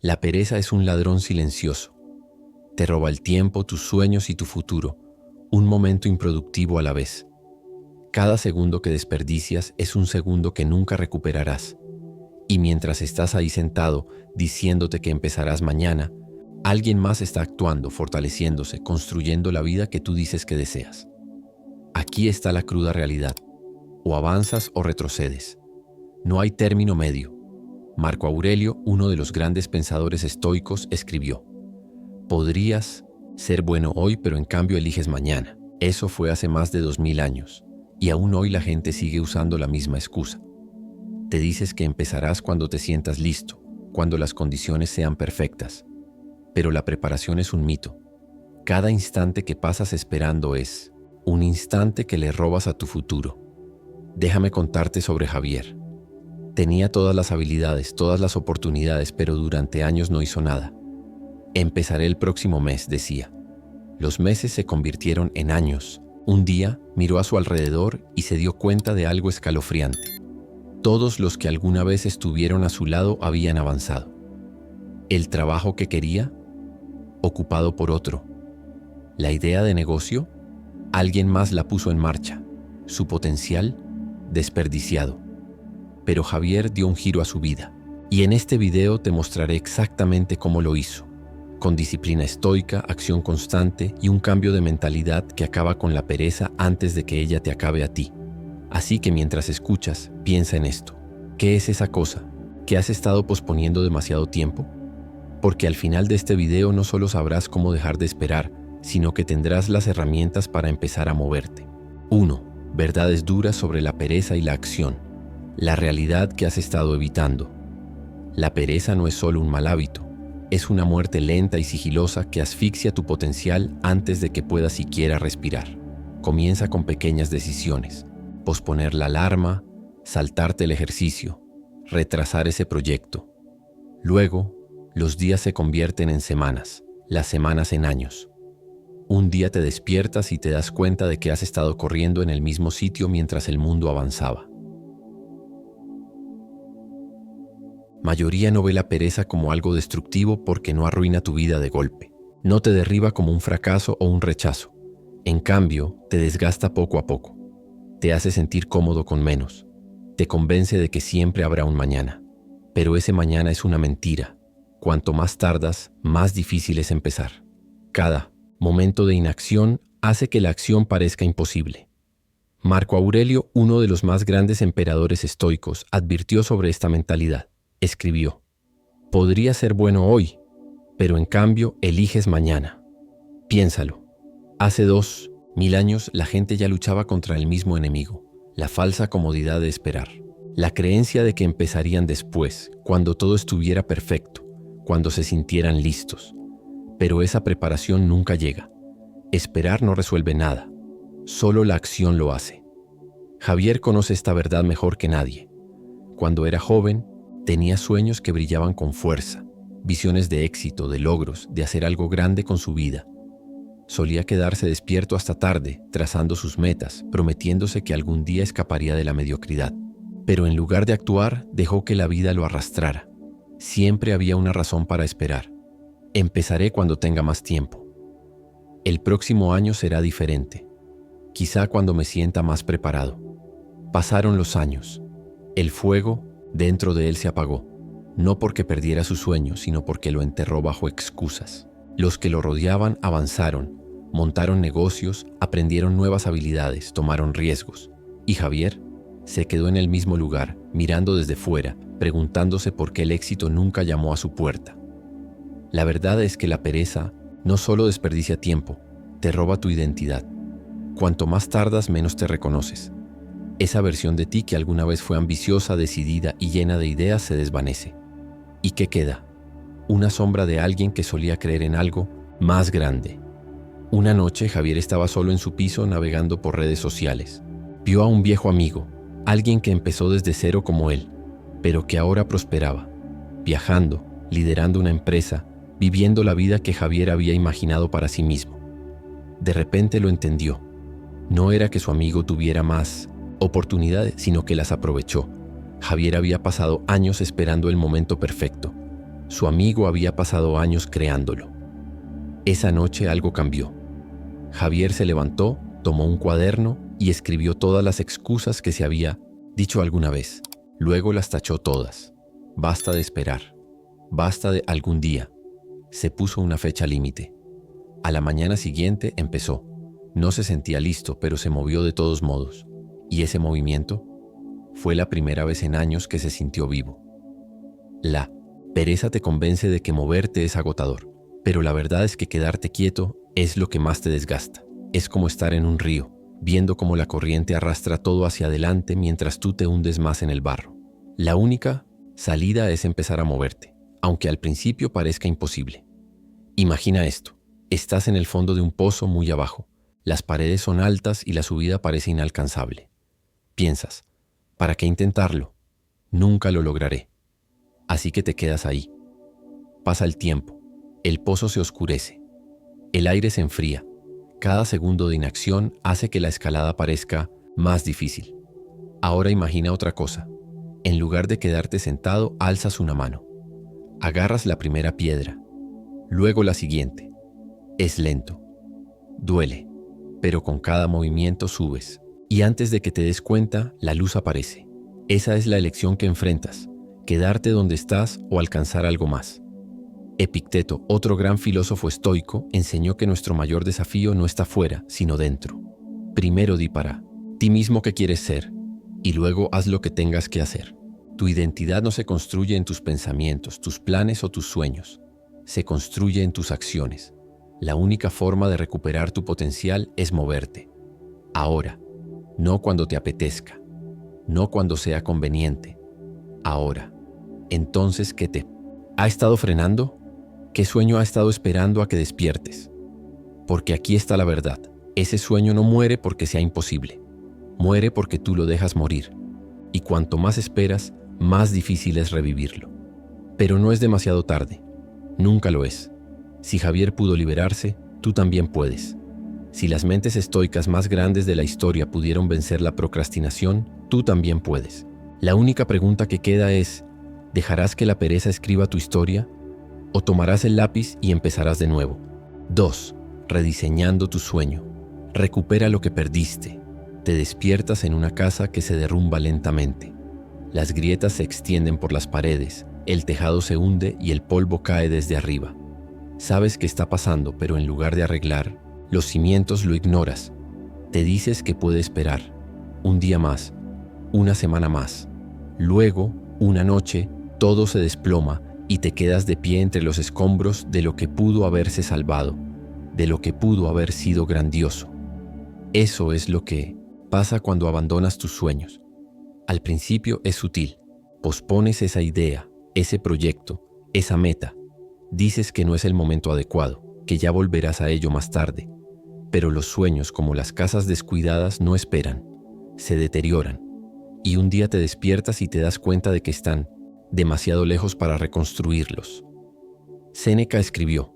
La pereza es un ladrón silencioso. Te roba el tiempo, tus sueños y tu futuro, un momento improductivo a la vez. Cada segundo que desperdicias es un segundo que nunca recuperarás. Y mientras estás ahí sentado, diciéndote que empezarás mañana, alguien más está actuando, fortaleciéndose, construyendo la vida que tú dices que deseas. Aquí está la cruda realidad. O avanzas o retrocedes. No hay término medio. Marco Aurelio, uno de los grandes pensadores estoicos, escribió: podrías ser bueno hoy, pero en cambio eliges mañana. Eso fue hace más de 2000 años. Y aún hoy la gente sigue usando la misma excusa. Te dices que empezarás cuando te sientas listo, cuando las condiciones sean perfectas. Pero la preparación es un mito. Cada instante que pasas esperando es un instante que le robas a tu futuro. Déjame contarte sobre Javier. Tenía todas las habilidades, todas las oportunidades, pero durante años no hizo nada. Empezaré el próximo mes, decía. Los meses se convirtieron en años. Un día miró a su alrededor y se dio cuenta de algo escalofriante. Todos los que alguna vez estuvieron a su lado habían avanzado. El trabajo que quería, ocupado por otro. La idea de negocio, alguien más la puso en marcha. Su potencial, desperdiciado. Pero Javier dio un giro a su vida. Y en este video te mostraré exactamente cómo lo hizo. Con disciplina estoica, acción constante y un cambio de mentalidad que acaba con la pereza antes de que ella te acabe a ti. Así que mientras escuchas, piensa en esto. ¿Qué es esa cosa que has estado posponiendo demasiado tiempo? Porque al final de este video no solo sabrás cómo dejar de esperar, sino que tendrás las herramientas para empezar a moverte. 1. Verdades duras sobre la pereza y la acción. La realidad que has estado evitando. La pereza no es solo un mal hábito. Es una muerte lenta y sigilosa que asfixia tu potencial antes de que puedas siquiera respirar. Comienza con pequeñas decisiones. Posponer la alarma, saltarte el ejercicio, retrasar ese proyecto. Luego, los días se convierten en semanas, las semanas en años. Un día te despiertas y te das cuenta de que has estado corriendo en el mismo sitio mientras el mundo avanzaba. Mayoría no ve la pereza como algo destructivo porque no arruina tu vida de golpe. No te derriba como un fracaso o un rechazo. En cambio, te desgasta poco a poco. Te hace sentir cómodo con menos. Te convence de que siempre habrá un mañana. Pero ese mañana es una mentira. Cuanto más tardas, más difícil es empezar. Cada momento de inacción hace que la acción parezca imposible. Marco Aurelio, uno de los más grandes emperadores estoicos, advirtió sobre esta mentalidad. Escribió: podría ser bueno hoy, pero en cambio eliges mañana. Piénsalo. Hace 2000 años la gente ya luchaba contra el mismo enemigo, la falsa comodidad de esperar. La creencia de que empezarían después, cuando todo estuviera perfecto, cuando se sintieran listos. Pero esa preparación nunca llega. Esperar no resuelve nada, solo la acción lo hace. Javier conoce esta verdad mejor que nadie. Cuando era joven, tenía sueños que brillaban con fuerza, visiones de éxito, de logros, de hacer algo grande con su vida. Solía quedarse despierto hasta tarde, trazando sus metas, prometiéndose que algún día escaparía de la mediocridad. Pero en lugar de actuar, dejó que la vida lo arrastrara. Siempre había una razón para esperar. Empezaré cuando tenga más tiempo. El próximo año será diferente. Quizá cuando me sienta más preparado. Pasaron los años. El fuego dentro de él se apagó, no porque perdiera su sueño, sino porque lo enterró bajo excusas. Los que lo rodeaban avanzaron, montaron negocios, aprendieron nuevas habilidades, tomaron riesgos. Y Javier se quedó en el mismo lugar, mirando desde fuera, preguntándose por qué el éxito nunca llamó a su puerta. La verdad es que la pereza no solo desperdicia tiempo, te roba tu identidad. Cuanto más tardas, menos te reconoces. Esa versión de ti que alguna vez fue ambiciosa, decidida y llena de ideas se desvanece. ¿Y qué queda? Una sombra de alguien que solía creer en algo más grande. Una noche Javier estaba solo en su piso navegando por redes sociales. Vio a un viejo amigo, alguien que empezó desde cero como él, pero que ahora prosperaba, viajando, liderando una empresa, viviendo la vida que Javier había imaginado para sí mismo. De repente lo entendió. No era que su amigo tuviera más oportunidades, sino que las aprovechó. Javier había pasado años esperando el momento perfecto. Su amigo había pasado años creándolo. Esa noche algo cambió. Javier se levantó, tomó un cuaderno y escribió todas las excusas que se había dicho alguna vez. Luego las tachó todas. Basta de esperar. Basta de algún día. Se puso una fecha límite. A la mañana siguiente empezó. No se sentía listo, pero se movió de todos modos. Y ese movimiento fue la primera vez en años que se sintió vivo. La pereza te convence de que moverte es agotador, pero la verdad es que quedarte quieto es lo que más te desgasta. Es como estar en un río, viendo cómo la corriente arrastra todo hacia adelante mientras tú te hundes más en el barro. La única salida es empezar a moverte, aunque al principio parezca imposible. Imagina esto: estás en el fondo de un pozo muy abajo. Las paredes son altas y la subida parece inalcanzable. Piensas, ¿para qué intentarlo? Nunca lo lograré. Así que te quedas ahí. Pasa el tiempo. El pozo se oscurece. El aire se enfría. Cada segundo de inacción hace que la escalada parezca más difícil. Ahora imagina otra cosa. En lugar de quedarte sentado, alzas una mano. Agarras la primera piedra. Luego la siguiente. Es lento. Duele. Pero con cada movimiento subes. Y antes de que te des cuenta, la luz aparece. Esa es la elección que enfrentas: quedarte donde estás o alcanzar algo más. Epicteto, otro gran filósofo estoico, enseñó que nuestro mayor desafío no está fuera, sino dentro. Primero di para ti mismo qué quieres ser, y luego haz lo que tengas que hacer. Tu identidad no se construye en tus pensamientos, tus planes o tus sueños. Se construye en tus acciones. La única forma de recuperar tu potencial es moverte. Ahora, no cuando te apetezca, no cuando sea conveniente. Ahora. Entonces, ¿qué te ha estado frenando? ¿Qué sueño ha estado esperando a que despiertes? Porque aquí está la verdad. Ese sueño no muere porque sea imposible. Muere porque tú lo dejas morir. Y cuanto más esperas, más difícil es revivirlo. Pero no es demasiado tarde. Nunca lo es. Si Javier pudo liberarse, tú también puedes. Si las mentes estoicas más grandes de la historia pudieron vencer la procrastinación, tú también puedes. La única pregunta que queda es: ¿dejarás que la pereza escriba tu historia? ¿O tomarás el lápiz y empezarás de nuevo? 2. Rediseñando tu sueño. Recupera lo que perdiste. Te despiertas en una casa que se derrumba lentamente. Las grietas se extienden por las paredes, el tejado se hunde y el polvo cae desde arriba. Sabes qué está pasando, pero en lugar de arreglar los cimientos lo ignoras. Te dices que puede esperar. Un día más, una semana más. Luego, una noche, todo se desploma y te quedas de pie entre los escombros de lo que pudo haberse salvado, de lo que pudo haber sido grandioso. Eso es lo que pasa cuando abandonas tus sueños. Al principio es sutil. Pospones esa idea, ese proyecto, esa meta. Dices que no es el momento adecuado, que ya volverás a ello más tarde. Pero los sueños, como las casas descuidadas, no esperan. Se deterioran. Y un día te despiertas y te das cuenta de que están demasiado lejos para reconstruirlos. Séneca escribió: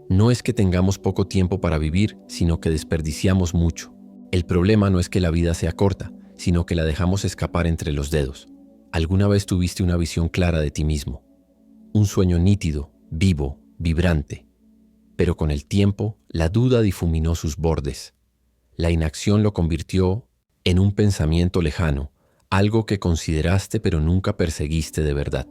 no es que tengamos poco tiempo para vivir, sino que desperdiciamos mucho. El problema no es que la vida sea corta, sino que la dejamos escapar entre los dedos. ¿Alguna vez tuviste una visión clara de ti mismo? Un sueño nítido, vivo, vibrante. Pero con el tiempo, la duda difuminó sus bordes. La inacción lo convirtió en un pensamiento lejano, algo que consideraste pero nunca perseguiste de verdad.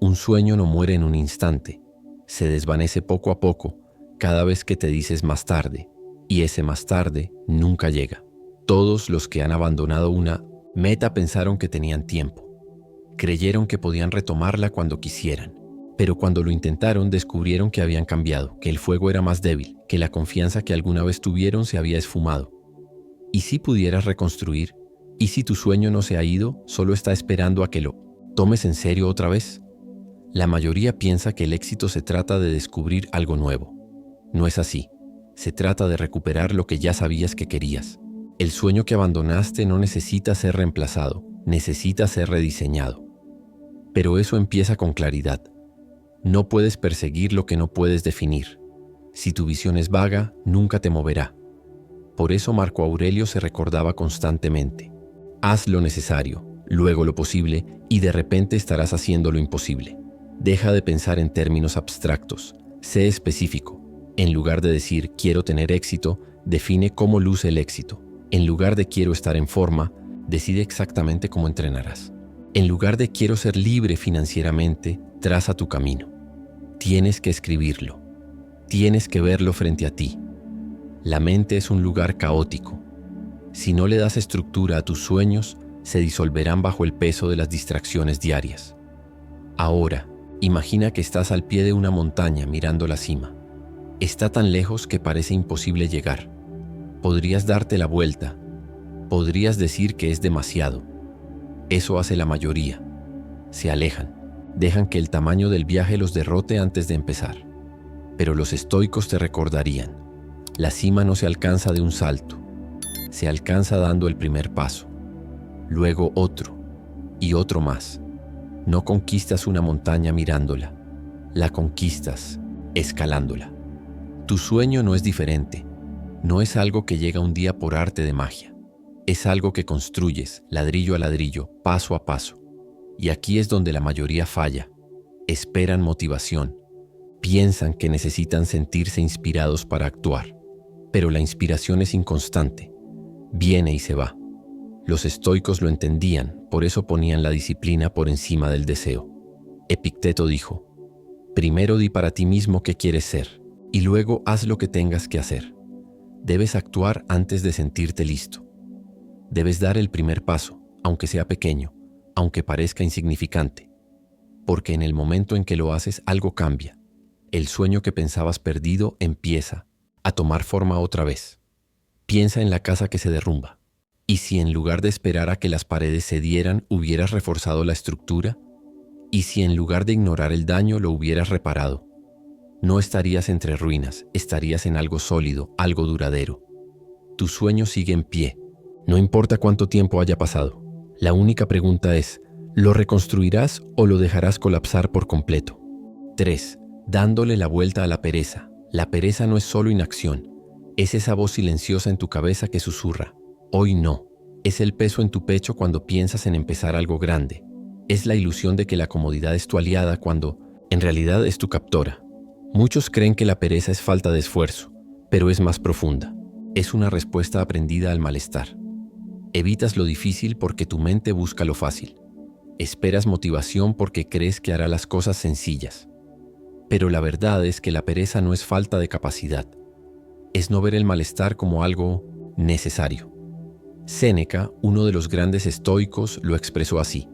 Un sueño no muere en un instante. Se desvanece poco a poco, cada vez que te dices más tarde, y ese más tarde nunca llega. Todos los que han abandonado una meta pensaron que tenían tiempo. Creyeron que podían retomarla cuando quisieran, pero cuando lo intentaron descubrieron que habían cambiado, que el fuego era más débil, que la confianza que alguna vez tuvieron se había esfumado. ¿Y si pudieras reconstruir? ¿Y si tu sueño no se ha ido, solo está esperando a que lo tomes en serio otra vez? La mayoría piensa que el éxito se trata de descubrir algo nuevo. No es así. Se trata de recuperar lo que ya sabías que querías. El sueño que abandonaste no necesita ser reemplazado, necesita ser rediseñado. Pero eso empieza con claridad. No puedes perseguir lo que no puedes definir. Si tu visión es vaga, nunca te moverá. Por eso Marco Aurelio se recordaba constantemente: haz lo necesario, luego lo posible, y de repente estarás haciendo lo imposible. Deja de pensar en términos abstractos. Sé específico. En lugar de decir quiero tener éxito, define cómo luce el éxito. En lugar de quiero estar en forma, decide exactamente cómo entrenarás. En lugar de quiero ser libre financieramente, traza tu camino. Tienes que escribirlo. Tienes que verlo frente a ti. La mente es un lugar caótico. Si no le das estructura a tus sueños, se disolverán bajo el peso de las distracciones diarias. Ahora, imagina que estás al pie de una montaña mirando la cima. Está tan lejos que parece imposible llegar. Podrías darte la vuelta. Podrías decir que es demasiado. Eso hace la mayoría. Se alejan. Dejan que el tamaño del viaje los derrote antes de empezar. Pero los estoicos te recordarían: la cima no se alcanza de un salto. Se alcanza dando el primer paso. Luego otro. Y otro más. No conquistas una montaña mirándola. La conquistas escalándola. Tu sueño no es diferente. No es algo que llega un día por arte de magia. Es algo que construyes, ladrillo a ladrillo, paso a paso. Y aquí es donde la mayoría falla. Esperan motivación. Piensan que necesitan sentirse inspirados para actuar. Pero la inspiración es inconstante. Viene y se va. Los estoicos lo entendían, por eso ponían la disciplina por encima del deseo. Epicteto dijo: primero di para ti mismo qué quieres ser, y luego haz lo que tengas que hacer. Debes actuar antes de sentirte listo. Debes dar el primer paso, aunque sea pequeño, aunque parezca insignificante. Porque en el momento en que lo haces, algo cambia. El sueño que pensabas perdido empieza a tomar forma otra vez. Piensa en la casa que se derrumba. ¿Y si en lugar de esperar a que las paredes cedieran, hubieras reforzado la estructura? ¿Y si en lugar de ignorar el daño, lo hubieras reparado? No estarías entre ruinas, estarías en algo sólido, algo duradero. Tu sueño sigue en pie. No importa cuánto tiempo haya pasado. La única pregunta es: ¿lo reconstruirás o lo dejarás colapsar por completo? 3. Dándole la vuelta a la pereza. La pereza no es solo inacción. Es esa voz silenciosa en tu cabeza que susurra: hoy no. Es el peso en tu pecho cuando piensas en empezar algo grande. Es la ilusión de que la comodidad es tu aliada cuando, en realidad, es tu captora. Muchos creen que la pereza es falta de esfuerzo, pero es más profunda. Es una respuesta aprendida al malestar. Evitas lo difícil porque tu mente busca lo fácil. Esperas motivación porque crees que hará las cosas sencillas. Pero la verdad es que la pereza no es falta de capacidad. Es no ver el malestar como algo necesario. Séneca, uno de los grandes estoicos, lo expresó así: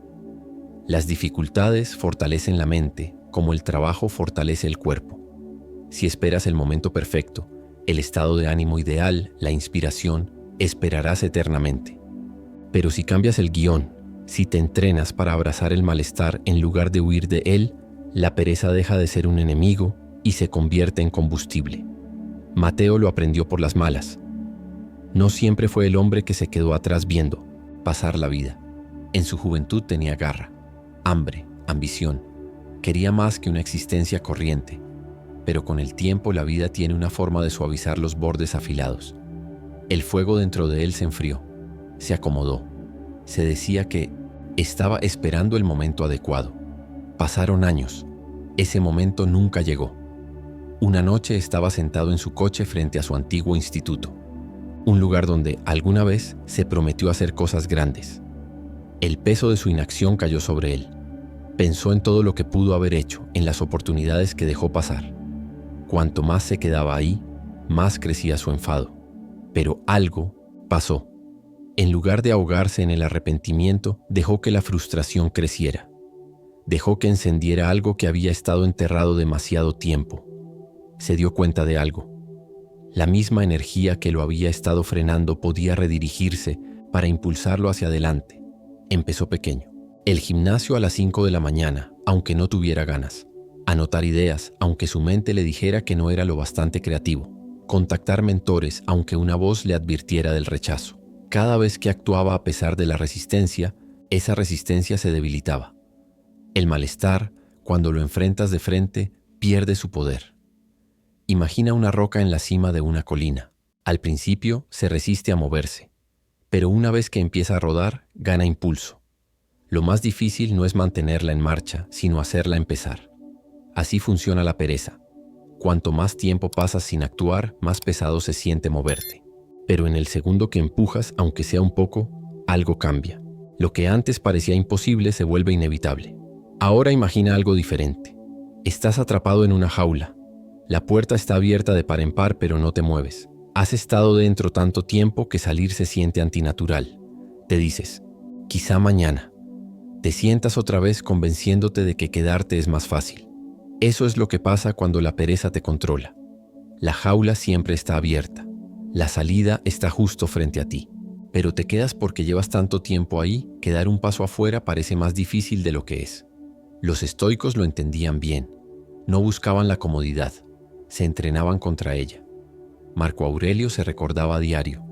las dificultades fortalecen la mente, como el trabajo fortalece el cuerpo. Si esperas el momento perfecto, el estado de ánimo ideal, la inspiración, esperarás eternamente. Pero si cambias el guión, si te entrenas para abrazar el malestar en lugar de huir de él, la pereza deja de ser un enemigo y se convierte en combustible. Mateo lo aprendió por las malas. No siempre fue el hombre que se quedó atrás viendo pasar la vida. En su juventud tenía garra, hambre, ambición. Quería más que una existencia corriente. Pero con el tiempo la vida tiene una forma de suavizar los bordes afilados. El fuego dentro de él se enfrió, se acomodó. Se decía que estaba esperando el momento adecuado. Pasaron años. Ese momento nunca llegó. Una noche estaba sentado en su coche frente a su antiguo instituto, un lugar donde alguna vez se prometió hacer cosas grandes. El peso de su inacción cayó sobre él. Pensó en todo lo que pudo haber hecho, en las oportunidades que dejó pasar. Cuanto más se quedaba ahí, más crecía su enfado. Pero algo pasó. En lugar de ahogarse en el arrepentimiento, dejó que la frustración creciera. Dejó que encendiera algo que había estado enterrado demasiado tiempo. Se dio cuenta de algo. La misma energía que lo había estado frenando podía redirigirse para impulsarlo hacia adelante. Empezó pequeño. El gimnasio a las 5 de la mañana, aunque no tuviera ganas. Anotar ideas, aunque su mente le dijera que no era lo bastante creativo. Contactar mentores, aunque una voz le advirtiera del rechazo. Cada vez que actuaba a pesar de la resistencia, esa resistencia se debilitaba. El malestar, cuando lo enfrentas de frente, pierde su poder. Imagina una roca en la cima de una colina. Al principio se resiste a moverse, pero una vez que empieza a rodar, gana impulso. Lo más difícil no es mantenerla en marcha, sino hacerla empezar. Así funciona la pereza. Cuanto más tiempo pasas sin actuar, más pesado se siente moverte. Pero en el segundo que empujas, aunque sea un poco, algo cambia. Lo que antes parecía imposible se vuelve inevitable. Ahora imagina algo diferente. Estás atrapado en una jaula. La puerta está abierta de par en par, pero no te mueves. Has estado dentro tanto tiempo que salir se siente antinatural. Te dices, quizá mañana. Te sientas otra vez convenciéndote de que quedarte es más fácil. Eso es lo que pasa cuando la pereza te controla. La jaula siempre está abierta. La salida está justo frente a ti. Pero te quedas porque llevas tanto tiempo ahí que dar un paso afuera parece más difícil de lo que es. Los estoicos lo entendían bien. No buscaban la comodidad. Se entrenaban contra ella. Marco Aurelio se recordaba a diario.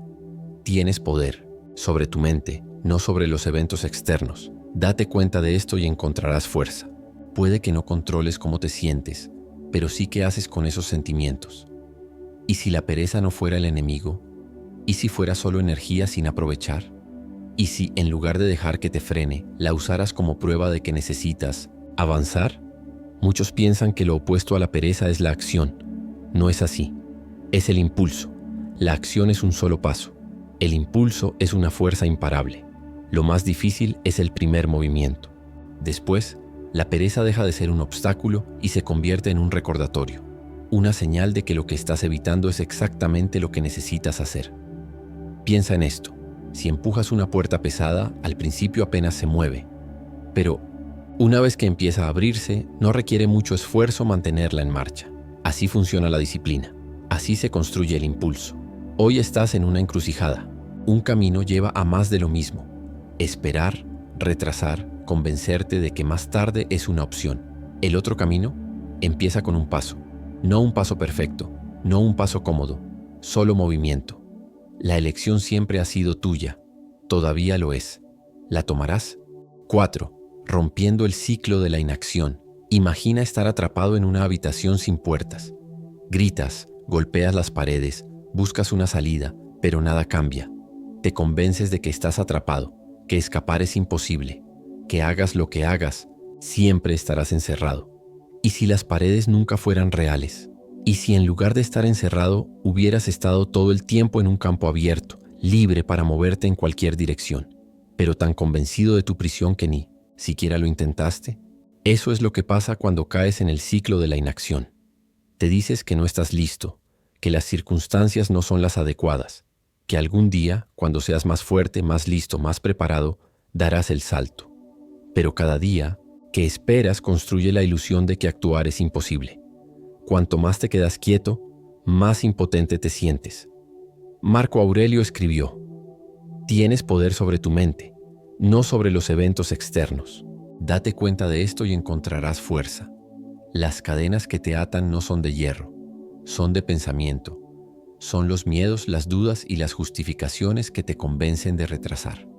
Tienes poder sobre tu mente, no sobre los eventos externos. Date cuenta de esto y encontrarás fuerza. Puede que no controles cómo te sientes, pero sí qué haces con esos sentimientos. ¿Y si la pereza no fuera el enemigo? ¿Y si fuera solo energía sin aprovechar? ¿Y si, en lugar de dejar que te frene, la usaras como prueba de que necesitas avanzar? Muchos piensan que lo opuesto a la pereza es la acción. No es así. Es el impulso. La acción es un solo paso. El impulso es una fuerza imparable. Lo más difícil es el primer movimiento. Después, la pereza deja de ser un obstáculo y se convierte en un recordatorio. Una señal de que lo que estás evitando es exactamente lo que necesitas hacer. Piensa en esto. Si empujas una puerta pesada, al principio apenas se mueve. Pero, una vez que empieza a abrirse, no requiere mucho esfuerzo mantenerla en marcha. Así funciona la disciplina. Así se construye el impulso. Hoy estás en una encrucijada. Un camino lleva a más de lo mismo. Esperar, retrasar, convencerte de que más tarde es una opción. El otro camino empieza con un paso. No un paso perfecto, no un paso cómodo, solo movimiento. La elección siempre ha sido tuya. Todavía lo es. ¿La tomarás? 4. Rompiendo el ciclo de la inacción. Imagina estar atrapado en una habitación sin puertas. Gritas, golpeas las paredes, buscas una salida, pero nada cambia. Te convences de que estás atrapado, que escapar es imposible, que hagas lo que hagas, siempre estarás encerrado. ¿Y si las paredes nunca fueran reales? ¿Y si en lugar de estar encerrado, hubieras estado todo el tiempo en un campo abierto, libre para moverte en cualquier dirección, pero tan convencido de tu prisión que ni siquiera lo intentaste? Eso es lo que pasa cuando caes en el ciclo de la inacción. Te dices que no estás listo, que las circunstancias no son las adecuadas, que algún día, cuando seas más fuerte, más listo, más preparado, darás el salto. Pero cada día que esperas construye la ilusión de que actuar es imposible. Cuanto más te quedas quieto, más impotente te sientes. Marco Aurelio escribió: tienes poder sobre tu mente, no sobre los eventos externos. Date cuenta de esto y encontrarás fuerza. Las cadenas que te atan no son de hierro, son de pensamiento. Son los miedos, las dudas y las justificaciones que te convencen de retrasar.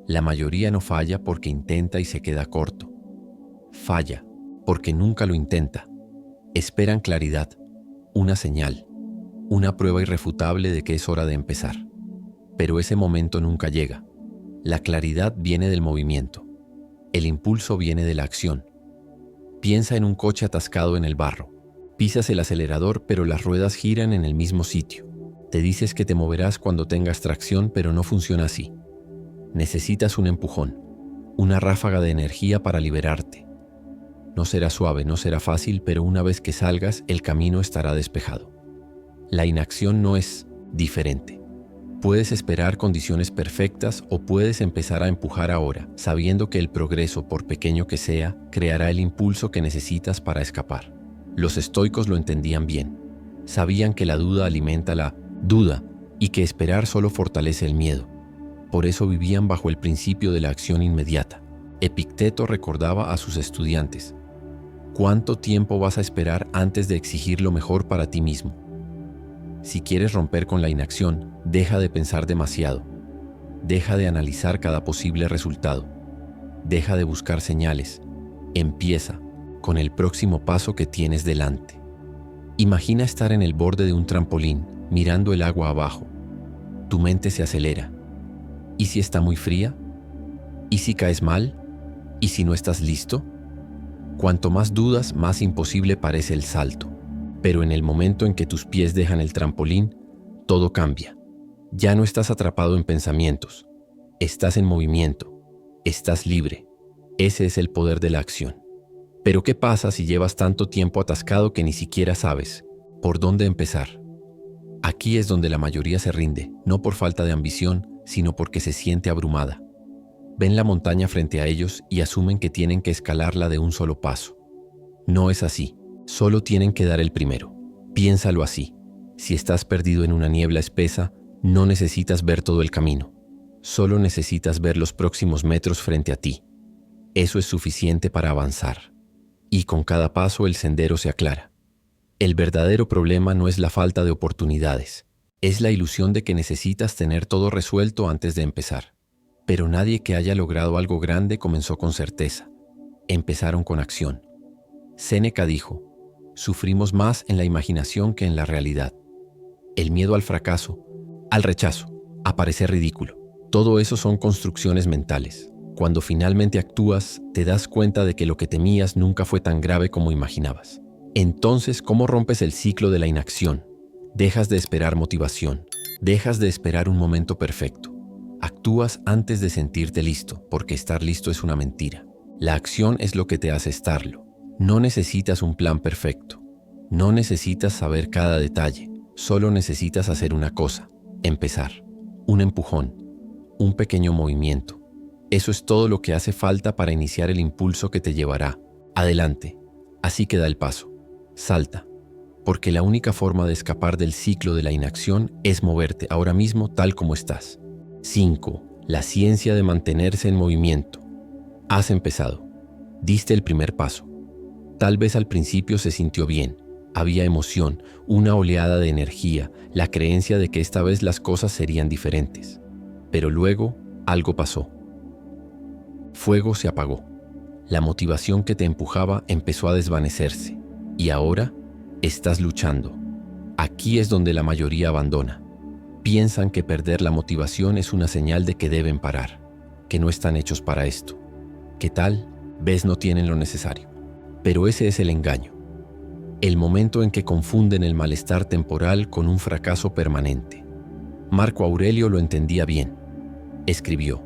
La mayoría no falla porque intenta y se queda corto. Falla porque nunca lo intenta. Esperan claridad, una señal, una prueba irrefutable de que es hora de empezar. Pero ese momento nunca llega. La claridad viene del movimiento. El impulso viene de la acción. Piensa en un coche atascado en el barro. Pisas el acelerador, pero las ruedas giran en el mismo sitio. Te dices que te moverás cuando tengas tracción, pero no funciona así. Necesitas un empujón, una ráfaga de energía para liberarte. No será suave, no será fácil, pero una vez que salgas, el camino estará despejado. La inacción no es diferente. Puedes esperar condiciones perfectas o puedes empezar a empujar ahora, sabiendo que el progreso, por pequeño que sea, creará el impulso que necesitas para escapar. Los estoicos lo entendían bien. Sabían que la duda alimenta la duda y que esperar solo fortalece el miedo. Por eso vivían bajo el principio de la acción inmediata. Epicteto recordaba a sus estudiantes: ¿cuánto tiempo vas a esperar antes de exigir lo mejor para ti mismo? Si quieres romper con la inacción, deja de pensar demasiado. Deja de analizar cada posible resultado. Deja de buscar señales. Empieza con el próximo paso que tienes delante. Imagina estar en el borde de un trampolín, mirando el agua abajo. Tu mente se acelera. ¿Y si está muy fría? ¿Y si caes mal? ¿Y si no estás listo? Cuanto más dudas, más imposible parece el salto. Pero en el momento en que tus pies dejan el trampolín, todo cambia. Ya no estás atrapado en pensamientos. Estás en movimiento. Estás libre. Ese es el poder de la acción. Pero ¿qué pasa si llevas tanto tiempo atascado que ni siquiera sabes por dónde empezar? Aquí es donde la mayoría se rinde, no por falta de ambición, sino porque se siente abrumada. Ven la montaña frente a ellos y asumen que tienen que escalarla de un solo paso. No es así, solo tienen que dar el primero. Piénsalo así. Si estás perdido en una niebla espesa, no necesitas ver todo el camino. Solo necesitas ver los próximos metros frente a ti. Eso es suficiente para avanzar. Y con cada paso el sendero se aclara. El verdadero problema no es la falta de oportunidades. Es la ilusión de que necesitas tener todo resuelto antes de empezar. Pero nadie que haya logrado algo grande comenzó con certeza. Empezaron con acción. Séneca dijo, sufrimos más en la imaginación que en la realidad. El miedo al fracaso, al rechazo, a parecer ridículo. Todo eso son construcciones mentales. Cuando finalmente actúas, te das cuenta de que lo que temías nunca fue tan grave como imaginabas. Entonces, ¿cómo rompes el ciclo de la inacción? Dejas de esperar motivación. Dejas de esperar un momento perfecto. Actúas antes de sentirte listo, porque estar listo es una mentira. La acción es lo que te hace estarlo. No necesitas un plan perfecto. No necesitas saber cada detalle. Solo necesitas hacer una cosa: empezar. Un empujón. Un pequeño movimiento. Eso es todo lo que hace falta para iniciar el impulso que te llevará adelante. Así que da el paso. Salta. Porque la única forma de escapar del ciclo de la inacción es moverte ahora mismo tal como estás. 5. La ciencia de mantenerse en movimiento. Has empezado. Diste el primer paso. Tal vez al principio se sintió bien. Había emoción, una oleada de energía, la creencia de que esta vez las cosas serían diferentes. Pero luego algo pasó. Fuego se apagó. La motivación que te empujaba empezó a desvanecerse. Y ahora estás luchando. Aquí es donde la mayoría abandona. Piensan que perder la motivación es una señal de que deben parar, que no están hechos para esto. ¿Qué tal? Ves, no tienen lo necesario. Pero ese es el engaño. El momento en que confunden el malestar temporal con un fracaso permanente. Marco Aurelio lo entendía bien. Escribió: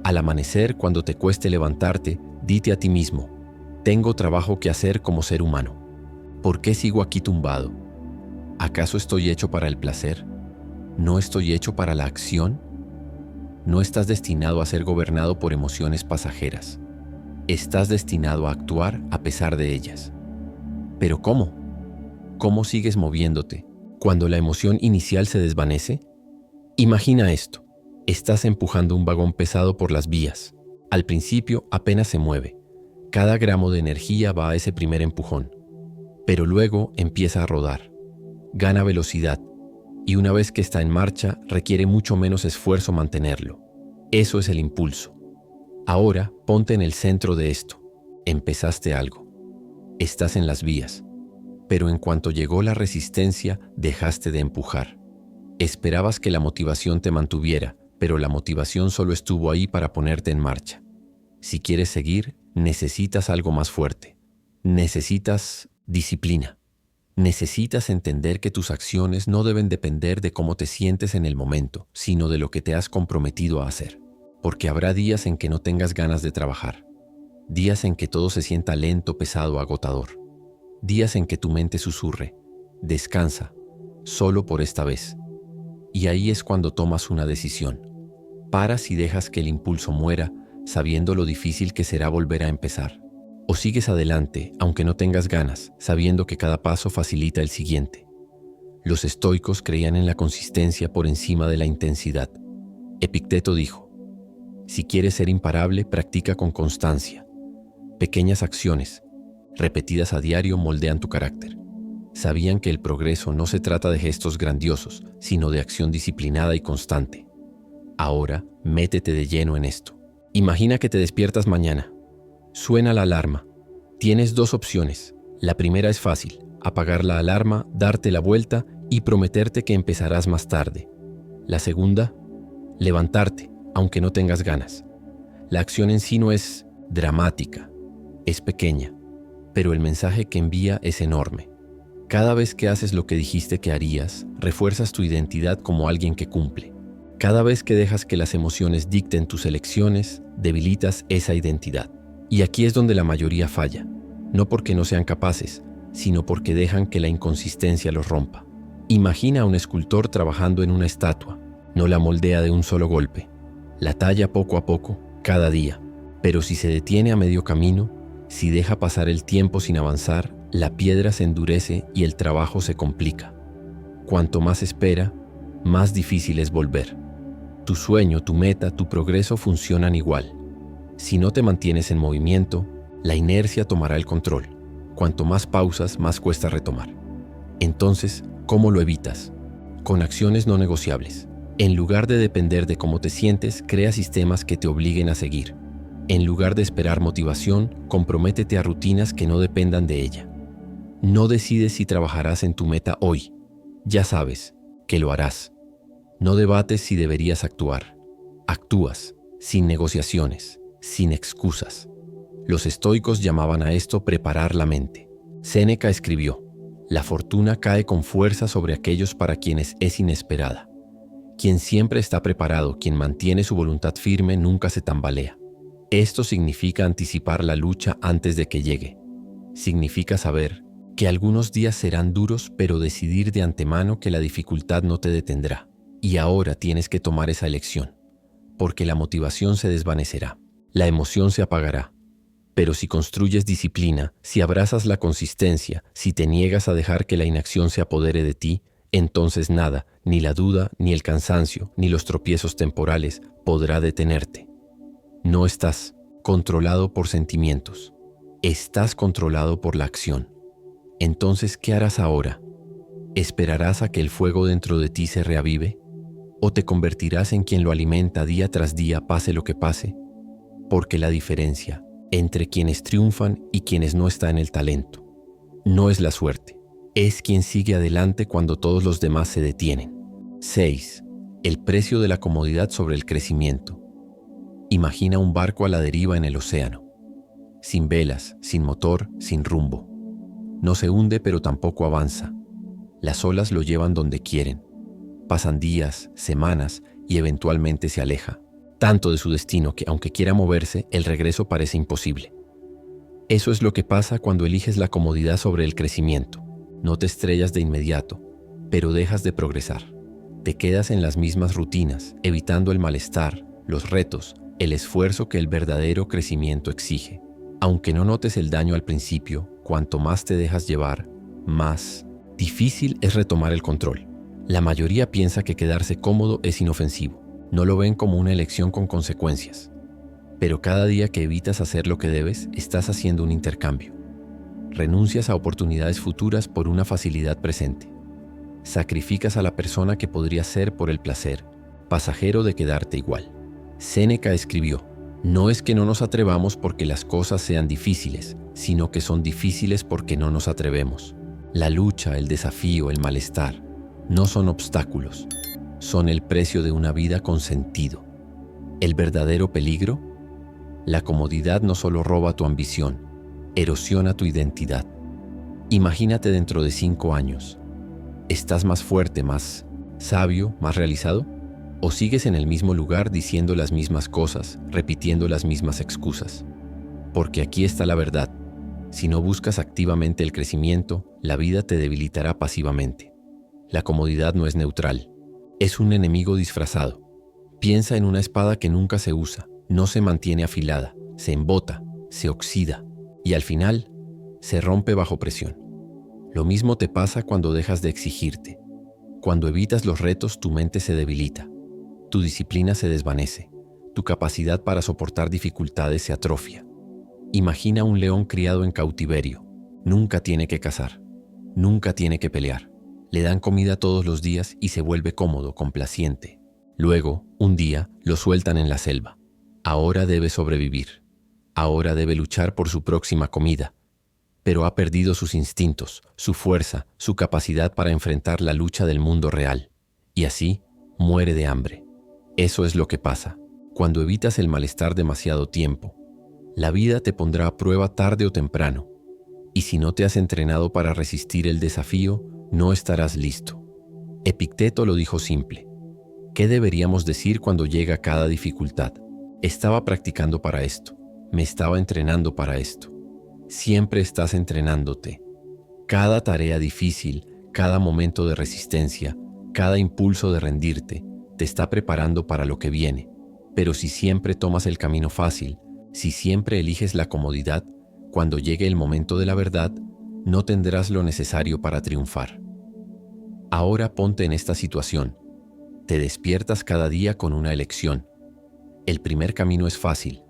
al amanecer, cuando te cueste levantarte, dite a ti mismo: tengo trabajo que hacer como ser humano. ¿Por qué sigo aquí tumbado? ¿Acaso estoy hecho para el placer? ¿No estoy hecho para la acción? No estás destinado a ser gobernado por emociones pasajeras. Estás destinado a actuar a pesar de ellas. ¿Pero cómo? ¿Cómo sigues moviéndote cuando la emoción inicial se desvanece? Imagina esto. Estás empujando un vagón pesado por las vías. Al principio apenas se mueve. Cada gramo de energía va a ese primer empujón. Pero luego empieza a rodar. Gana velocidad. Y una vez que está en marcha, requiere mucho menos esfuerzo mantenerlo. Eso es el impulso. Ahora ponte en el centro de esto. Empezaste algo. Estás en las vías. Pero en cuanto llegó la resistencia, dejaste de empujar. Esperabas que la motivación te mantuviera, pero la motivación solo estuvo ahí para ponerte en marcha. Si quieres seguir, necesitas algo más fuerte. Necesitas disciplina. Necesitas entender que tus acciones no deben depender de cómo te sientes en el momento, sino de lo que te has comprometido a hacer. Porque habrá días en que no tengas ganas de trabajar. Días en que todo se sienta lento, pesado, agotador. Días en que tu mente susurre: descansa, solo por esta vez. Y ahí es cuando tomas una decisión. Paras y dejas que el impulso muera, sabiendo lo difícil que será volver a empezar. O sigues adelante, aunque no tengas ganas, sabiendo que cada paso facilita el siguiente. Los estoicos creían en la consistencia por encima de la intensidad. Epicteto dijo: si quieres ser imparable, practica con constancia. Pequeñas acciones, repetidas a diario, moldean tu carácter. Sabían que el progreso no se trata de gestos grandiosos, sino de acción disciplinada y constante. Ahora, métete de lleno en esto. Imagina que te despiertas mañana. Suena la alarma. Tienes dos opciones. La primera es fácil: apagar la alarma, darte la vuelta y prometerte que empezarás más tarde. La segunda, levantarte, aunque no tengas ganas. La acción en sí no es dramática, es pequeña. pero el mensaje que envía es enorme. Cada vez que haces lo que dijiste que harías, refuerzas tu identidad como alguien que cumple. Cada vez que dejas que las emociones dicten tus elecciones, debilitas esa identidad. Y aquí es donde la mayoría falla, no porque no sean capaces, sino porque dejan que la inconsistencia los rompa. Imagina a un escultor trabajando en una estatua. No la moldea de un solo golpe. La talla poco a poco, cada día. Pero si se detiene a medio camino, si deja pasar el tiempo sin avanzar, la piedra se endurece y el trabajo se complica. Cuanto más espera, más difícil es volver. Tu sueño, tu meta, tu progreso funcionan igual. Si no te mantienes en movimiento, la inercia tomará el control. Cuanto más pausas, más cuesta retomar. Entonces, ¿cómo lo evitas? Con acciones no negociables. En lugar de depender de cómo te sientes, crea sistemas que te obliguen a seguir. En lugar de esperar motivación, comprométete a rutinas que no dependan de ella. No decides si trabajarás en tu meta hoy. Ya sabes que lo harás. No debates si deberías actuar. Actúas, sin negociaciones, sin excusas. Los estoicos llamaban a esto preparar la mente. Séneca escribió: la fortuna cae con fuerza sobre aquellos para quienes es inesperada. Quien siempre está preparado, quien mantiene su voluntad firme, nunca se tambalea. Esto significa anticipar la lucha antes de que llegue. Significa saber que algunos días serán duros, pero decidir de antemano que la dificultad no te detendrá. Y ahora tienes que tomar esa elección, porque la motivación se desvanecerá, la emoción se apagará. Pero si construyes disciplina, si abrazas la consistencia, si te niegas a dejar que la inacción se apodere de ti, entonces nada, ni la duda, ni el cansancio, ni los tropiezos temporales, podrá detenerte. No estás controlado por sentimientos, estás controlado por la acción. Entonces, ¿qué harás ahora? ¿Esperarás a que el fuego dentro de ti se reavive? ¿O te convertirás en quien lo alimenta día tras día, pase lo que pase? Porque la diferencia entre quienes triunfan y quienes no está en el talento. No es la suerte, es quien sigue adelante cuando todos los demás se detienen. 6. El precio de la comodidad sobre el crecimiento. Imagina un barco a la deriva en el océano, sin velas, sin motor, sin rumbo. No se hunde, pero tampoco avanza. Las olas lo llevan donde quieren. Pasan días, semanas y eventualmente se aleja tanto de su destino que, aunque quiera moverse, el regreso parece imposible. Eso es lo que pasa cuando eliges la comodidad sobre el crecimiento. No te estrellas de inmediato, pero dejas de progresar. Te quedas en las mismas rutinas, evitando el malestar, los retos, el esfuerzo que el verdadero crecimiento exige. Aunque no notes el daño al principio, cuanto más te dejas llevar, más difícil es retomar el control. La mayoría piensa que quedarse cómodo es inofensivo. No lo ven como una elección con consecuencias. Pero cada día que evitas hacer lo que debes, estás haciendo un intercambio. Renuncias a oportunidades futuras por una facilidad presente. Sacrificas a la persona que podrías ser por el placer, pasajero de quedarte igual. Séneca escribió: no es que no nos atrevamos porque las cosas sean difíciles, sino que son difíciles porque no nos atrevemos. La lucha, el desafío, el malestar, no son obstáculos. Son el precio de una vida con sentido. El verdadero peligro: la comodidad no solo roba tu ambición, erosiona tu identidad. Imagínate dentro de 5 años. ¿Estás más fuerte, más sabio, más realizado? ¿O sigues en el mismo lugar diciendo las mismas cosas, repitiendo las mismas excusas? Porque aquí está la verdad. Si no buscas activamente el crecimiento, la vida te debilitará pasivamente. La comodidad no es neutral. Es un enemigo disfrazado. Piensa en una espada que nunca se usa, no se mantiene afilada, se embota, se oxida y al final se rompe bajo presión. Lo mismo te pasa cuando dejas de exigirte. Cuando evitas los retos, tu mente se debilita, tu disciplina se desvanece, tu capacidad para soportar dificultades se atrofia. Imagina un león criado en cautiverio. Nunca tiene que cazar, nunca tiene que pelear. Le dan comida todos los días y se vuelve cómodo, complaciente. Luego, un día, lo sueltan en la selva. Ahora debe sobrevivir. Ahora debe luchar por su próxima comida. Pero ha perdido sus instintos, su fuerza, su capacidad para enfrentar la lucha del mundo real. Y así, muere de hambre. Eso es lo que pasa cuando evitas el malestar demasiado tiempo. La vida te pondrá a prueba tarde o temprano. Y si no te has entrenado para resistir el desafío, no estarás listo. Epicteto lo dijo simple. ¿Qué deberíamos decir cuando llega cada dificultad? Estaba practicando para esto. Me estaba entrenando para esto. Siempre estás entrenándote. Cada tarea difícil, cada momento de resistencia, cada impulso de rendirte, te está preparando para lo que viene. Pero si siempre tomas el camino fácil, si siempre eliges la comodidad, cuando llegue el momento de la verdad, no tendrás lo necesario para triunfar. Ahora ponte en esta situación. Te despiertas cada día con una elección. El primer camino es fácil.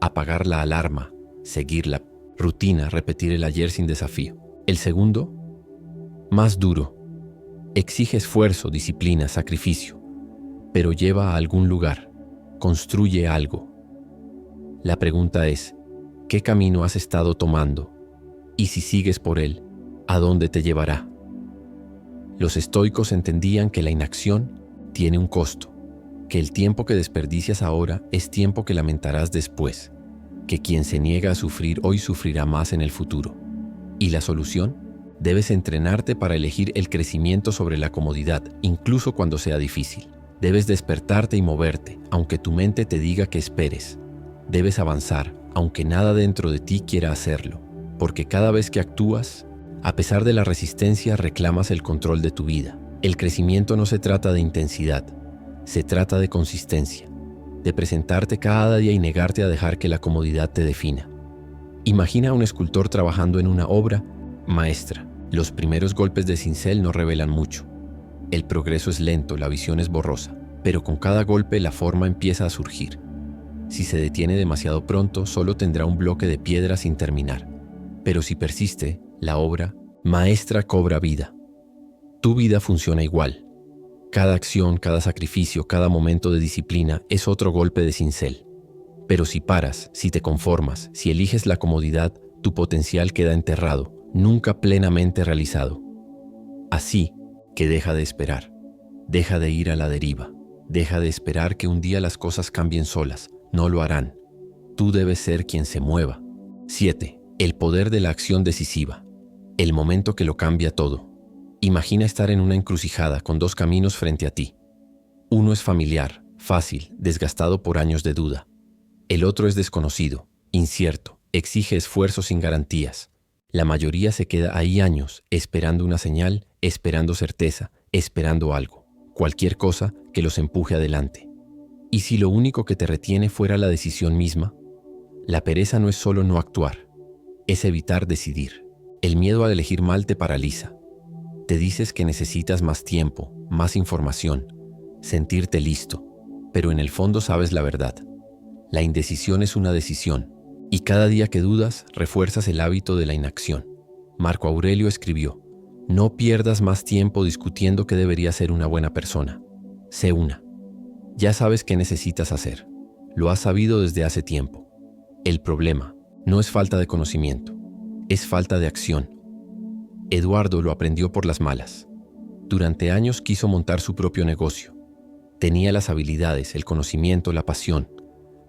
Apagar la alarma, seguir la rutina, repetir el ayer sin desafío. El segundo, más duro. Exige esfuerzo, disciplina, sacrificio, pero lleva a algún lugar, construye algo. La pregunta es, ¿qué camino has estado tomando? Y si sigues por él, ¿a dónde te llevará? Los estoicos entendían que la inacción tiene un costo, que el tiempo que desperdicias ahora es tiempo que lamentarás después, que quien se niega a sufrir hoy sufrirá más en el futuro. ¿Y la solución? Debes entrenarte para elegir el crecimiento sobre la comodidad, incluso cuando sea difícil. Debes despertarte y moverte, aunque tu mente te diga que esperes. Debes avanzar, aunque nada dentro de ti quiera hacerlo, porque cada vez que actúas, a pesar de la resistencia, reclamas el control de tu vida. El crecimiento no se trata de intensidad, se trata de consistencia, de presentarte cada día y negarte a dejar que la comodidad te defina. Imagina a un escultor trabajando en una obra maestra. Los primeros golpes de cincel no revelan mucho. El progreso es lento, la visión es borrosa, pero con cada golpe la forma empieza a surgir. Si se detiene demasiado pronto, solo tendrá un bloque de piedra sin terminar. Pero si persiste, la obra maestra cobra vida. Tu vida funciona igual. Cada acción, cada sacrificio, cada momento de disciplina es otro golpe de cincel. Pero si paras, si te conformas, si eliges la comodidad, tu potencial queda enterrado, nunca plenamente realizado. Así que deja de esperar, deja de ir a la deriva, deja de esperar que un día las cosas cambien solas, no lo harán. Tú debes ser quien se mueva. 7. El poder de la acción decisiva. El momento que lo cambia todo. Imagina estar en una encrucijada con dos caminos frente a ti. Uno es familiar, fácil, desgastado por años de duda. El otro es desconocido, incierto, exige esfuerzo sin garantías. La mayoría se queda ahí años, esperando una señal, esperando certeza, esperando algo, cualquier cosa que los empuje adelante. ¿Y si lo único que te retiene fuera la decisión misma? La pereza no es solo no actuar, es evitar decidir. El miedo a elegir mal te paraliza. Te dices que necesitas más tiempo, más información, sentirte listo, pero en el fondo sabes la verdad. La indecisión es una decisión, y cada día que dudas, refuerzas el hábito de la inacción. Marco Aurelio escribió: no pierdas más tiempo discutiendo qué debería ser una buena persona. Sé una. Ya sabes qué necesitas hacer. Lo has sabido desde hace tiempo. El problema no es falta de conocimiento, es falta de acción. Eduardo lo aprendió por las malas. Durante años quiso montar su propio negocio. Tenía las habilidades, el conocimiento, la pasión,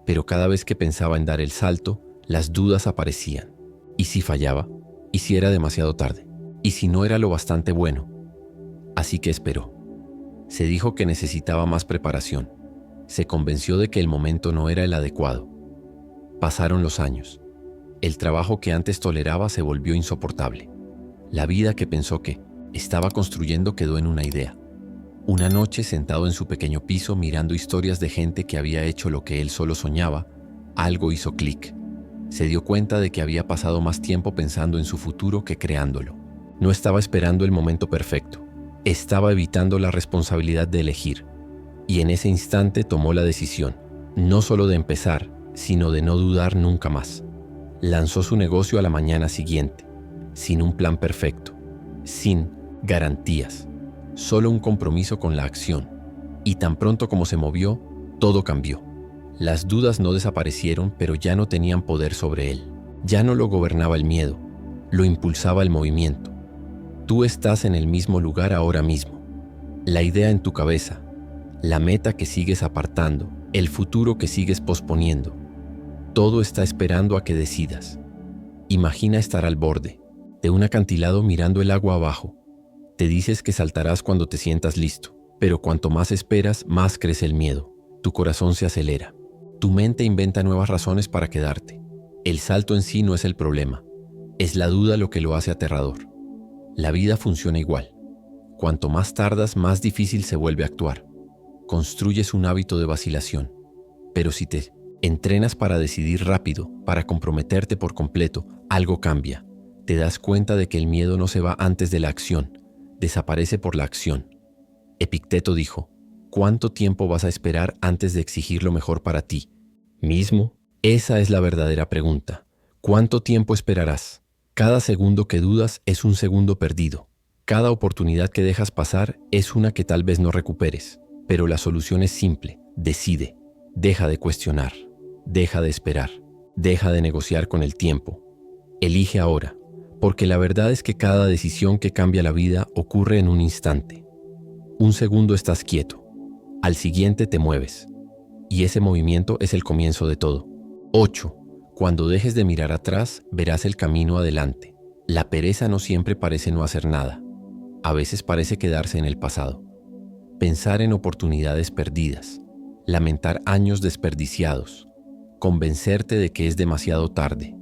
pero cada vez que pensaba en dar el salto, las dudas aparecían. ¿Y si fallaba? ¿Y si era demasiado tarde? ¿Y si no era lo bastante bueno? Así que esperó. Se dijo que necesitaba más preparación. Se convenció de que el momento no era el adecuado. Pasaron los años. El trabajo que antes toleraba se volvió insoportable. La vida que pensó que estaba construyendo quedó en una idea. Una noche, sentado en su pequeño piso mirando historias de gente que había hecho lo que él solo soñaba, algo hizo clic. Se dio cuenta de que había pasado más tiempo pensando en su futuro que creándolo. No estaba esperando el momento perfecto. Estaba evitando la responsabilidad de elegir. Y en ese instante tomó la decisión, no solo de empezar, sino de no dudar nunca más. Lanzó su negocio a la mañana siguiente, sin un plan perfecto, sin garantías, solo un compromiso con la acción. Y tan pronto como se movió, todo cambió. Las dudas no desaparecieron, pero ya no tenían poder sobre él. Ya no lo gobernaba el miedo, lo impulsaba el movimiento. Tú estás en el mismo lugar ahora mismo. La idea en tu cabeza, la meta que sigues apartando, el futuro que sigues posponiendo. Todo está esperando a que decidas. Imagina estar al borde, de un acantilado mirando el agua abajo. Te dices que saltarás cuando te sientas listo, pero cuanto más esperas, más crece el miedo. Tu corazón se acelera. Tu mente inventa nuevas razones para quedarte. El salto en sí no es el problema. Es la duda lo que lo hace aterrador. La vida funciona igual. Cuanto más tardas, más difícil se vuelve a actuar. Construyes un hábito de vacilación. Pero si te entrenas para decidir rápido, para comprometerte por completo, algo cambia. Te das cuenta de que el miedo no se va antes de la acción, desaparece por la acción. Epicteto dijo, ¿cuánto tiempo vas a esperar antes de exigir lo mejor para ti mismo? Esa es la verdadera pregunta. ¿Cuánto tiempo esperarás? Cada segundo que dudas es un segundo perdido. Cada oportunidad que dejas pasar es una que tal vez no recuperes. Pero la solución es simple. Decide. Deja de cuestionar. Deja de esperar. Deja de negociar con el tiempo. Elige ahora. Porque la verdad es que cada decisión que cambia la vida ocurre en un instante. Un segundo estás quieto. Al siguiente te mueves. Y ese movimiento es el comienzo de todo. 8. Cuando dejes de mirar atrás, verás el camino adelante. La pereza no siempre parece no hacer nada. A veces parece quedarse en el pasado. Pensar en oportunidades perdidas. Lamentar años desperdiciados. Convencerte de que es demasiado tarde.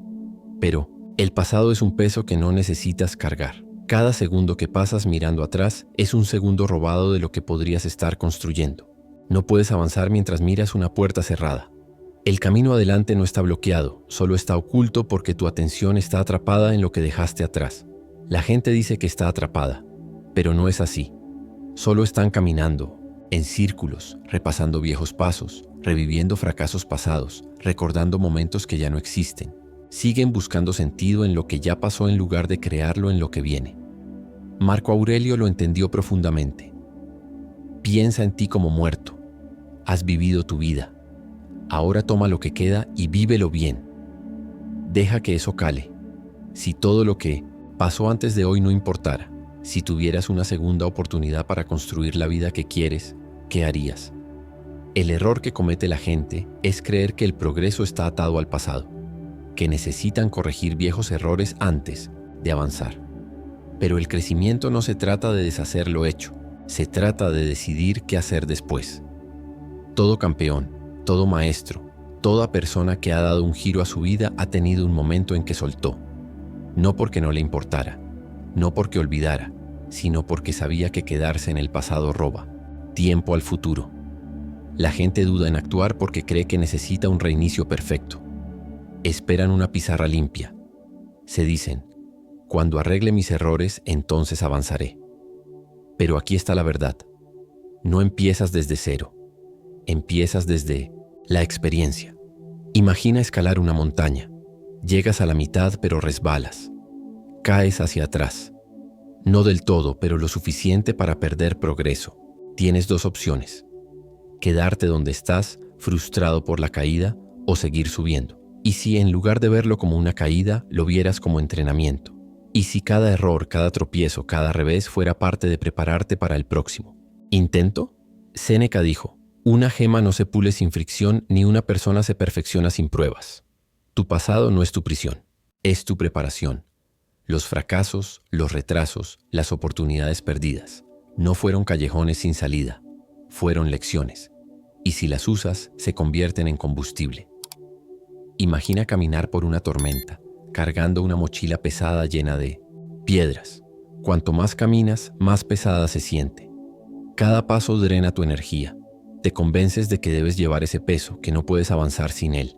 Pero el pasado es un peso que no necesitas cargar. Cada segundo que pasas mirando atrás es un segundo robado de lo que podrías estar construyendo. No puedes avanzar mientras miras una puerta cerrada. El camino adelante no está bloqueado, solo está oculto porque tu atención está atrapada en lo que dejaste atrás. La gente dice que está atrapada, pero no es así. Solo están caminando, en círculos, repasando viejos pasos, reviviendo fracasos pasados, recordando momentos que ya no existen. Siguen buscando sentido en lo que ya pasó en lugar de crearlo en lo que viene. Marco Aurelio lo entendió profundamente. Piensa en ti como muerto. Has vivido tu vida. Ahora toma lo que queda y vívelo bien. Deja que eso cale. Si todo lo que pasó antes de hoy no importara, si tuvieras una segunda oportunidad para construir la vida que quieres, ¿qué harías? El error que comete la gente es creer que el progreso está atado al pasado, que necesitan corregir viejos errores antes de avanzar. Pero el crecimiento no se trata de deshacer lo hecho, se trata de decidir qué hacer después. Todo campeón, todo maestro, toda persona que ha dado un giro a su vida ha tenido un momento en que soltó. No porque no le importara, no porque olvidara, sino porque sabía que quedarse en el pasado roba tiempo al futuro. La gente duda en actuar porque cree que necesita un reinicio perfecto. Esperan una pizarra limpia. Se dicen, cuando arregle mis errores, entonces avanzaré. Pero aquí está la verdad. No empiezas desde cero. Empiezas desde la experiencia. Imagina escalar una montaña. Llegas a la mitad pero resbalas. Caes hacia atrás. No del todo, pero lo suficiente para perder progreso. Tienes dos opciones. Quedarte donde estás, frustrado por la caída, o seguir subiendo. Y si en lugar de verlo como una caída, lo vieras como entrenamiento. Y si cada error, cada tropiezo, cada revés fuera parte de prepararte para el próximo. ¿Intento? Séneca dijo, una gema no se pule sin fricción ni una persona se perfecciona sin pruebas. Tu pasado no es tu prisión, es tu preparación. Los fracasos, los retrasos, las oportunidades perdidas, no fueron callejones sin salida, fueron lecciones. Y si las usas, se convierten en combustible. Imagina caminar por una tormenta, cargando una mochila pesada llena de piedras. Cuanto más caminas, más pesada se siente. Cada paso drena tu energía. Te convences de que debes llevar ese peso, que no puedes avanzar sin él.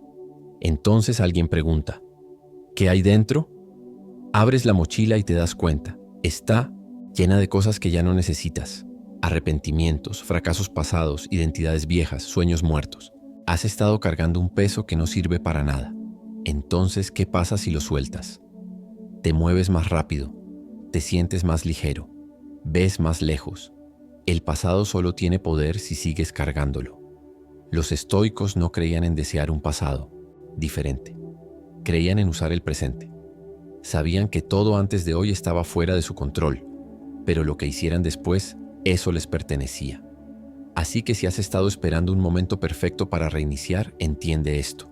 Entonces alguien pregunta, ¿qué hay dentro? Abres la mochila y te das cuenta. Está llena de cosas que ya no necesitas. Arrepentimientos, fracasos pasados, identidades viejas, sueños muertos. Has estado cargando un peso que no sirve para nada. Entonces, ¿qué pasa si lo sueltas? Te mueves más rápido, te sientes más ligero, ves más lejos. El pasado solo tiene poder si sigues cargándolo. Los estoicos no creían en desear un pasado diferente. Creían en usar el presente. Sabían que todo antes de hoy estaba fuera de su control, pero lo que hicieran después, eso les pertenecía. Así que si has estado esperando un momento perfecto para reiniciar, entiende esto.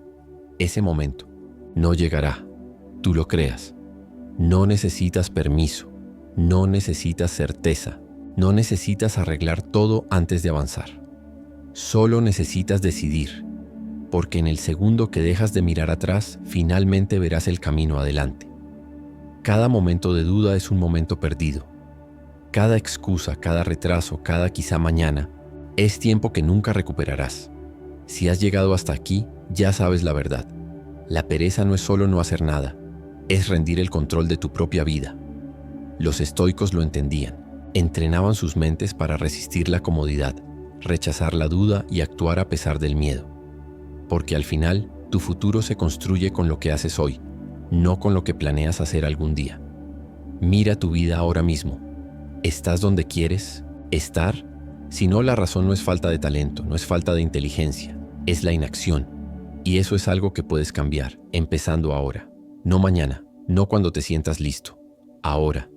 Ese momento no llegará, tú lo creas. No necesitas permiso, no necesitas certeza, no necesitas arreglar todo antes de avanzar. Solo necesitas decidir, porque en el segundo que dejas de mirar atrás, finalmente verás el camino adelante. Cada momento de duda es un momento perdido. Cada excusa, cada retraso, cada quizá mañana, es tiempo que nunca recuperarás. Si has llegado hasta aquí, ya sabes la verdad. La pereza no es solo no hacer nada, es rendir el control de tu propia vida. Los estoicos lo entendían. Entrenaban sus mentes para resistir la comodidad, rechazar la duda y actuar a pesar del miedo. Porque al final, tu futuro se construye con lo que haces hoy, no con lo que planeas hacer algún día. Mira tu vida ahora mismo. ¿Estás donde quieres estar? Si no, la razón no es falta de talento, no es falta de inteligencia, es la inacción. Y eso es algo que puedes cambiar, empezando ahora. No mañana, no cuando te sientas listo. Ahora.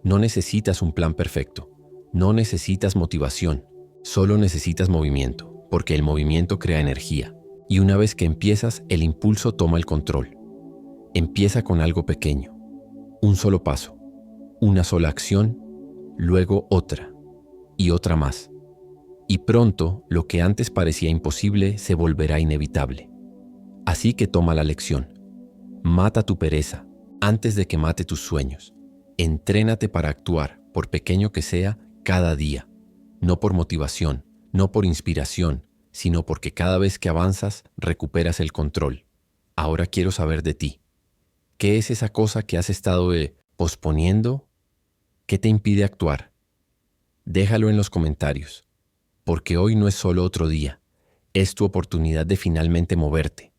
No necesitas un plan perfecto, no necesitas motivación, solo necesitas movimiento, porque el movimiento crea energía. Y una vez que empiezas, el impulso toma el control. Empieza con algo pequeño, un solo paso, una sola acción, luego otra y otra más. Y pronto, lo que antes parecía imposible se volverá inevitable. Así que toma la lección. Mata tu pereza antes de que mate tus sueños. Entrénate para actuar, por pequeño que sea, cada día. No por motivación, no por inspiración, sino porque cada vez que avanzas, recuperas el control. Ahora quiero saber de ti. ¿Qué es esa cosa que has estado posponiendo? ¿Qué te impide actuar? Déjalo en los comentarios, porque hoy no es solo otro día, es tu oportunidad de finalmente moverte.